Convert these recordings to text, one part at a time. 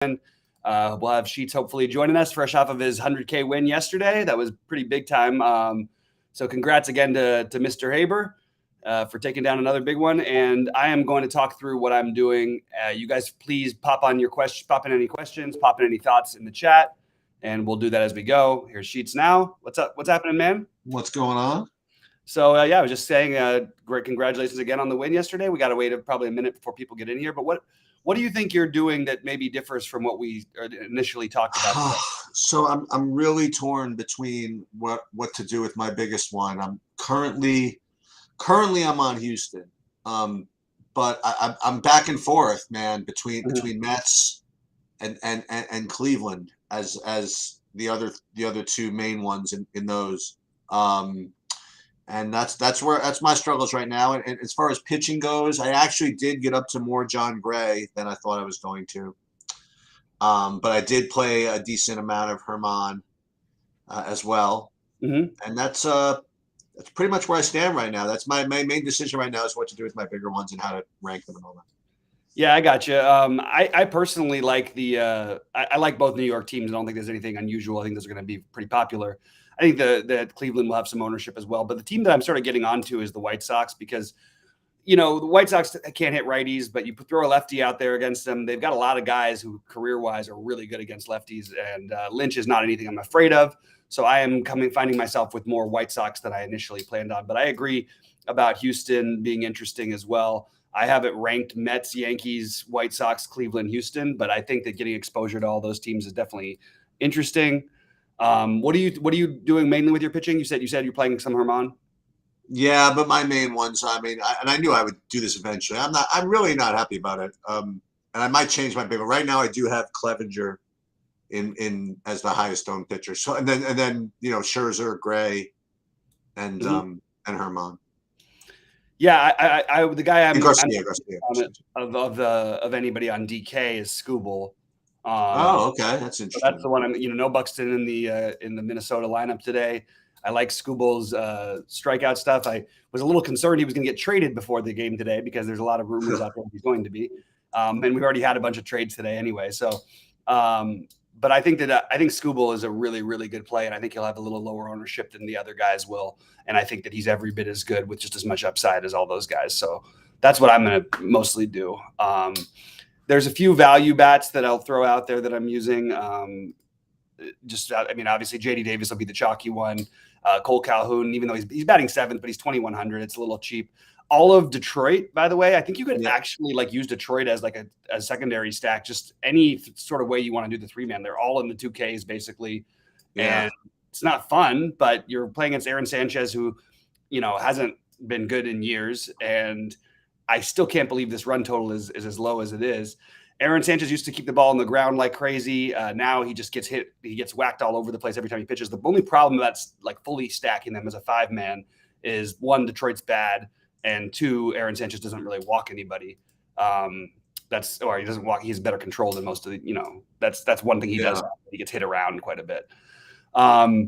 We'll have Sheets hopefully joining us fresh off of his 100K win yesterday. That was pretty big time. So congrats again to Mr. Haber for taking down another big one. And I am going to talk through what I'm doing. You guys, please pop in any questions, pop in any thoughts in the chat, and we'll do that as we go. Here's Sheets now. What's up? What's happening, man? What's going on? So, I was just saying great congratulations again on the win yesterday. We got to wait probably a minute before people get in here. But what do you think you're doing that maybe differs from what we initially talked about? So I'm really torn between what to do with my biggest one. I'm currently I'm on Houston, but I'm back and forth, man, between Mets and Cleveland as the other two main ones in those. And that's my struggles right now. And as far as pitching goes, I actually did get up to more John Gray than I thought I was going to. But I did play a decent amount of Herman as well. And that's pretty much where I stand right now. That's my main decision right now is what to do with my bigger ones and how to rank them and all that. Yeah, I got you. I personally like I like both New York teams. I don't think there's anything unusual. I think those are going to be pretty popular. I think that Cleveland will have some ownership as well. But the team that I'm sort of getting onto is the White Sox because, the White Sox can't hit righties, but you throw a lefty out there against them. They've got a lot of guys who career-wise are really good against lefties, and Lynch is not anything I'm afraid of. So I am finding myself with more White Sox than I initially planned on. But I agree about Houston being interesting as well. I have it ranked Mets, Yankees, White Sox, Cleveland, Houston, but I think that getting exposure to all those teams is definitely interesting. What are you doing mainly with your pitching? You said you're playing some Herman. Yeah, but my main ones. I mean, I knew I would do this eventually. I'm really not happy about it. And I might change my big one. Right now, I do have Clevenger in as the highest owned pitcher. So and then Scherzer, Gray, and Herman. Yeah, I the guy I'm Garcia. of anybody on DK is Skubal. Okay, that's interesting. So that's the one. No Buxton in the Minnesota lineup today. I like Skubal's strikeout stuff. I was a little concerned he was going to get traded before the game today because there's a lot of rumors out there he's going to be. And we've already had a bunch of trades today anyway. So, but I think Skubal is a really, really good play, and I think he'll have a little lower ownership than the other guys will. And I think that he's every bit as good with just as much upside as all those guys. So that's what I'm going to mostly do. There's a few value bats that I'll throw out there that I'm using. Obviously JD Davis will be the chalky one. Cole Calhoun, even though he's batting 7th, but he's 2,100. It's a little cheap. All of Detroit, by the way, I think you could actually use Detroit as a secondary stack. Just any sort of way you want to do the 3-man. They're all in the 2Ks basically, and it's not fun. But you're playing against Aaron Sanchez, who hasn't been good in years, and I still can't believe this run total is as low as it is. Aaron Sanchez used to keep the ball on the ground like crazy. Now he just gets hit. He gets whacked all over the place every time he pitches. The only problem that's fully stacking them as a 5-man is 1, Detroit's bad, and 2, Aaron Sanchez doesn't really walk anybody. He doesn't walk. He has better control than most of the. That's one thing he does. He gets hit around quite a bit. All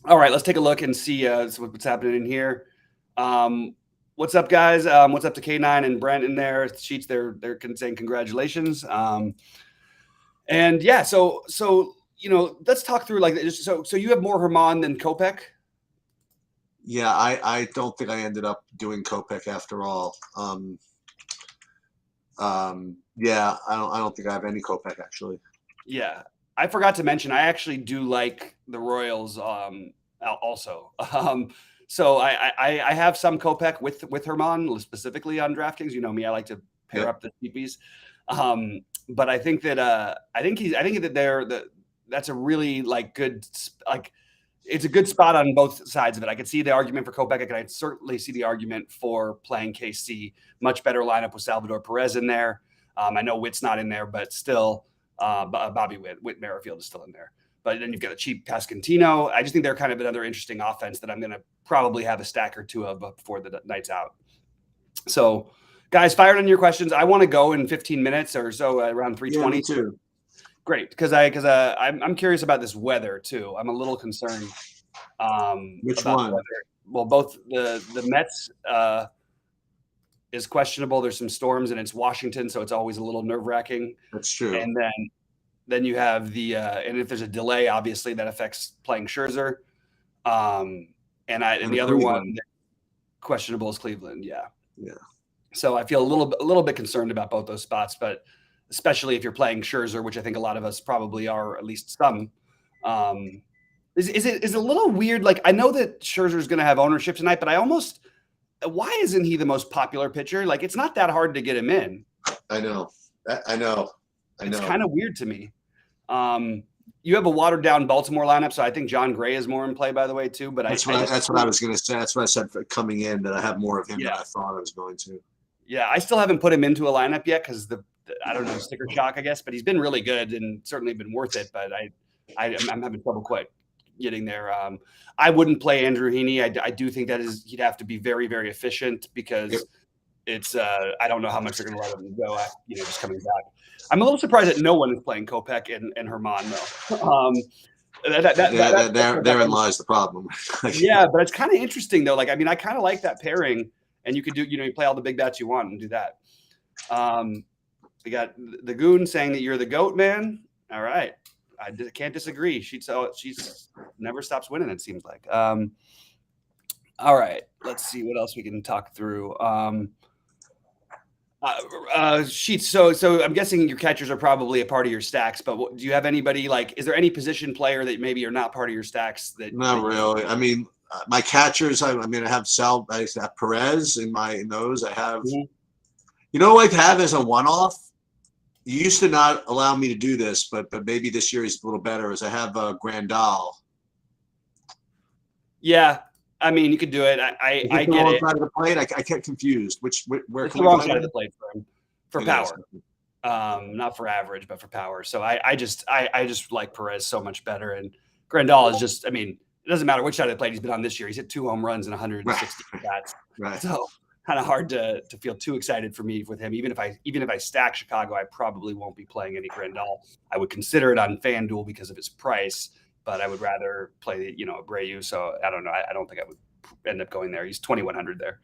right, let's take a look and see what's happening in here. What's up, guys? What's up to K9 and Brent in there? Sheets, they're saying congratulations. So let's talk through so you have more Herman than Kopech? Yeah, I don't think I ended up doing Kopech after all. I don't think I have any Kopech actually. Yeah, I forgot to mention I actually do like the Royals also. So I have some Kopech with Herman specifically on DraftKings. You know me, I like to pair up the TPs. But I think that that's a really good it's a good spot on both sides of it. I could see the argument for Kopech. I can certainly see the argument for playing KC. Much better lineup with Salvador Perez in there. I know Witt's not in there, but still Bobby Whit Merrifield is still in there. But then you've got a cheap Pascantino. I just think they're kind of another interesting offense that I'm going to probably have a stack or two of before the night's out. So, guys, fire on your questions. I want to go in 15 minutes or so, around 3:20. Yeah, me too. Great, because I'm curious about this weather too. I'm a little concerned. Which one? Well, both the Mets is questionable. There's some storms and it's Washington, so it's always a little nerve-wracking. That's true. And then Then you have the and if there's a delay, obviously that affects playing Scherzer. And the other one questionable is Cleveland. Yeah. Yeah. So I feel a little bit concerned about both those spots, but especially if you're playing Scherzer, which I think a lot of us probably are, or at least some. Is it a little weird? Like, I know that Scherzer is going to have ownership tonight, but why isn't he the most popular pitcher? Like, it's not that hard to get him in. I know. It's kind of weird to me. You have a watered down Baltimore lineup, so I think John Gray is more in play, by the way, too. But that's what I was going to say. That's what I said for coming in, that I have more of him than I thought I was going to. Yeah, I still haven't put him into a lineup yet because I don't know, sticker shock, I guess. But he's been really good and certainly been worth it. But I'm having trouble quite getting there. I wouldn't play Andrew Heaney. I do think he'd have to be very, very efficient because it's I don't know how much they're going to let him go. Just coming back. I'm a little surprised that no one is playing Kopech and Herman though. Therein lies the problem. Yeah, but it's kind of interesting though. Like, I mean, I kind of like that pairing, and you could do, you play all the big bats you want and do that. We got the Goon saying that you're the GOAT, man. All right, I can't disagree. She's never stops winning, it seems like. All right, let's see what else we can talk through. Sheets. So I'm guessing your catchers are probably a part of your stacks, but do you have anybody, like, is there any position player that maybe are not part of your stacks? Not really. I mean, my catchers, I have I have Perez in those. I have, I have as a one-off. You used to not allow me to do this, but maybe this year he's a little better. As I have Grandal. Yeah. I mean, you could do it. I get it. Wrong side of the plate. I get confused. Where it's the wrong side of the plate for him, for power. Not for average, but for power. So I just like Perez so much better. And Grandal is just, I mean, it doesn't matter which side of the plate he's been on this year. He's hit 2 home runs and 160 bats. Right. So kind of hard to feel too excited for me with him. Even if I stack Chicago, I probably won't be playing any Grandal. I would consider it on FanDuel because of his price, but I would rather play, Abreu. So I don't know. I don't think I would end up going there. He's 2,100 there.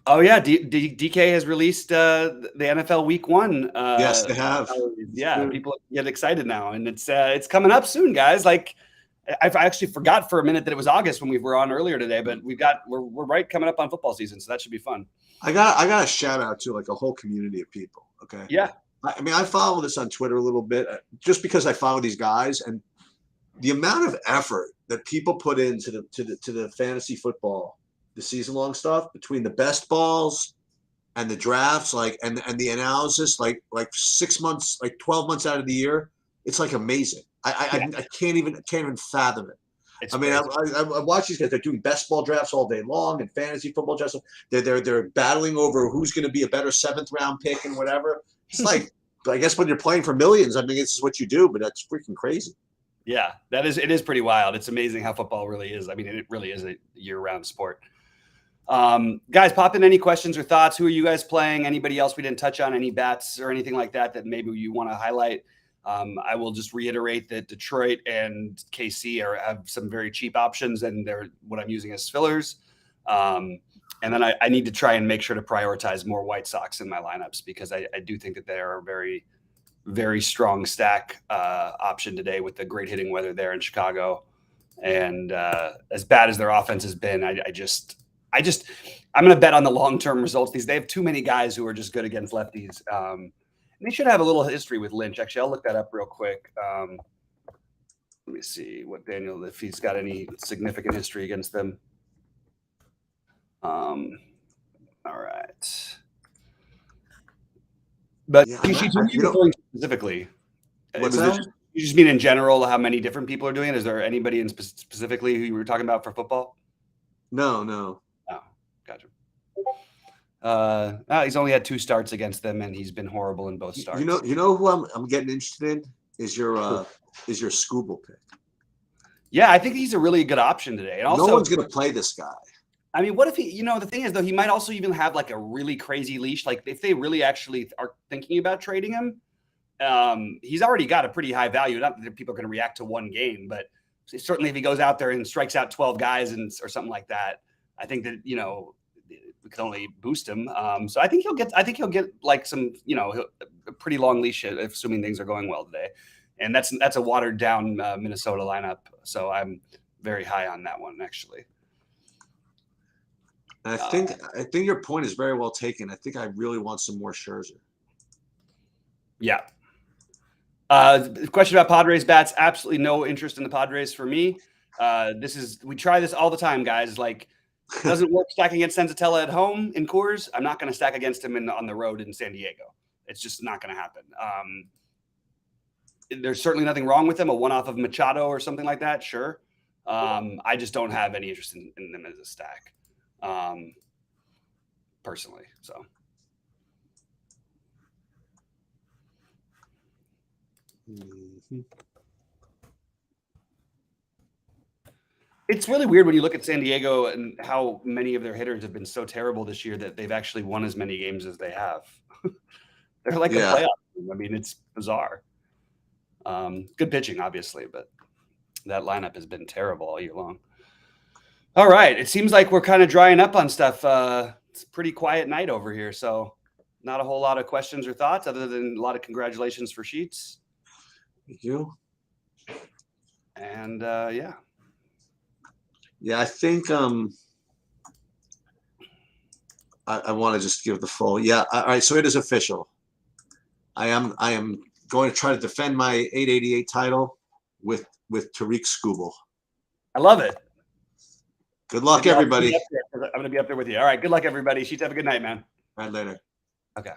Oh yeah, DK has released the NFL Week 1. Yes, they have. Yeah, people get excited now, and it's coming up soon, guys. Like, I actually forgot for a minute that it was August when we were on earlier today, but we're right coming up on football season, so that should be fun. I got a shout out to like a whole community of people. Okay. Yeah. I mean, I follow this on Twitter a little bit just because I follow these guys, and the amount of effort that people put into the fantasy football, the season long stuff between the best balls and the drafts, like and the analysis, like 6 months, like 12 months out of the year, it's like amazing. I can't even fathom it. I watch these guys. They're doing best ball drafts all day long and fantasy football drafts. They're battling over who's going to be a better 7th round pick and whatever. It's like, I guess when you're playing for millions, I mean, this is what you do, but that's freaking crazy. Yeah, it is pretty wild. It's amazing how football really is. I mean, it really is a year-round sport. Guys, pop in any questions or thoughts. Who are you guys playing? Anybody else we didn't touch on? Any bats or anything like that maybe you want to highlight? I will just reiterate that Detroit and KC have some very cheap options, and they're what I'm using as fillers. And then I need to try and make sure to prioritize more White Sox in my lineups because I do think that they are a very, very strong stack option today with the great hitting weather there in Chicago. And as bad as their offense has been, I'm going to bet on the long-term results. They have too many guys who are just good against lefties. And they should have a little history with Lynch. Actually, I'll look that up real quick. Let me see if he's got any significant history against them. All right. But specifically, what's that? You just mean in general how many different people are doing it? Is there anybody in specifically who you were talking about for football? No. Oh, gotcha. He's only had 2 starts against them, and he's been horrible in both starts. You know who I'm getting interested in is your Scooble pick. Yeah, I think he's a really good option today. And also, no one's going to play this guy. I mean, what if he? The thing is, though, he might also even have like a really crazy leash. Like if they really actually are thinking about trading him, he's already got a pretty high value. Not that people are going to react to one game, but certainly if he goes out there and strikes out 12 guys or something like that, I think that we could only boost him. So I think he'll get like some a pretty long leash, assuming things are going well today. And that's a watered down Minnesota lineup. So I'm very high on that one, actually. I think your point is very well taken. I think I really want some more Scherzer. Yeah. Question about Padres bats. Absolutely no interest in the Padres for me. We try this all the time, guys. Like, doesn't work stacking against Senzatella at home in Coors. I'm not going to stack against him on the road in San Diego. It's just not going to happen. There's certainly nothing wrong with him. A one-off of Machado or something like that, sure. I just don't have any interest in them as a stack, personally. So. Mm-hmm. It's really weird when you look at San Diego and how many of their hitters have been so terrible this year that they've actually won as many games as they have. They're like a playoff team. I mean, it's bizarre. Good pitching, obviously, but that lineup has been terrible all year long. All right. It seems like we're kind of drying up on stuff. It's a pretty quiet night over here, so not a whole lot of questions or thoughts other than a lot of congratulations for Sheets. Thank you. And yeah. Yeah, I think I want to just give the full. Yeah, all right. So it is official. I am going to try to defend my 888 title with Tariq Skubal. I love it. Good luck, everybody. I'm going to be up there with you. All right. Good luck, everybody. Sheets, have a good night, man. All right, later. Okay.